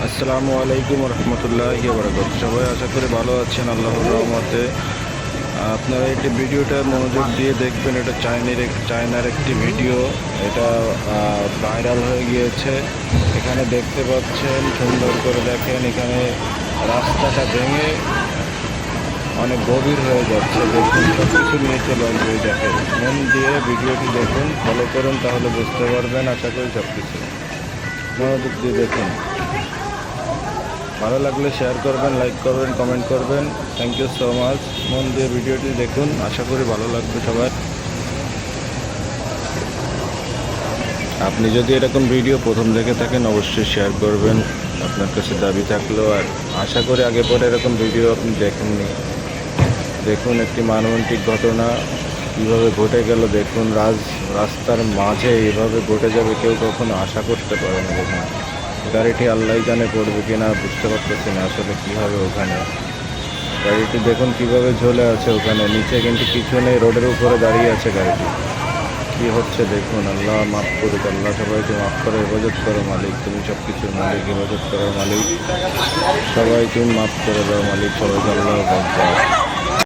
আসসালামু আলাইকুম রহমতুল্লাহি ওয়া বারাকাতুহু। সবাই আশা করি ভালো আছেন আল্লাহর রহমতে। আপনারা একটি ভিডিওটা মনোযোগ দিয়ে দেখবেন। এটা চায়নার একটি ভিডিও। এটা ভাইরাল হয়ে গিয়েছে। এখানে দেখতে পাচ্ছেন, সুন্দর করে দেখেন, এখানে রাস্তাটা ভেঙে অনেক গভীর হয়ে যাচ্ছে। দেখুন, সব কিছু নিয়ে চলে আসবে। দেখেন, মন দিয়ে ভিডিওটি দেখুন, ফলো করুন, তাহলে বুঝতে পারবেন। আশা করি সব কিছু মনোযোগ দিয়ে দেখুন। ভালো লাগলে শেয়ার করবেন, লাইক করবেন, কমেন্ট করবেন। Thank you so much. মন দিয়ে ভিডিওটি দেখুন, আশা করি ভালো লাগবে সবার। আপনি যদি এরকম ভিডিও প্রথম দেখে থাকেন অবশ্যই শেয়ার করবেন, আপনার কাছে দাবি থাকলেও। আর আশা করি আগে পরে এরকম ভিডিও আপনি দেখেননি। দেখুন, একটি মর্মান্তিক ঘটনা কীভাবে ঘটে গেল। দেখুন, রাস্তার মাঝে এভাবে ঘটে যাবে কেউ কখনো আশা করতে পারে না। দেখুন, গাড়িটি আল্লাহ জানে পড়বে কিনা, বুঝতে পারতেছি না আসলে কী হবে ওখানে। গাড়িটি দেখুন কীভাবে ঝুলে আছে ওখানে, নিচে কিন্তু কিছু নেই, রোডের উপরে দাঁড়িয়ে আছে গাড়িটি। কী হচ্ছে দেখুন। আল্লাহ মাফ করুক, আল্লাহ সবাইকে মাফ করে। হেফাজত করো মালিক, তুমি সব কিছুর মালিক। হেফাজত করো মালিক, সবাই তুমি মাফ করে দাও মালিক। সবাইকে আল্লাহ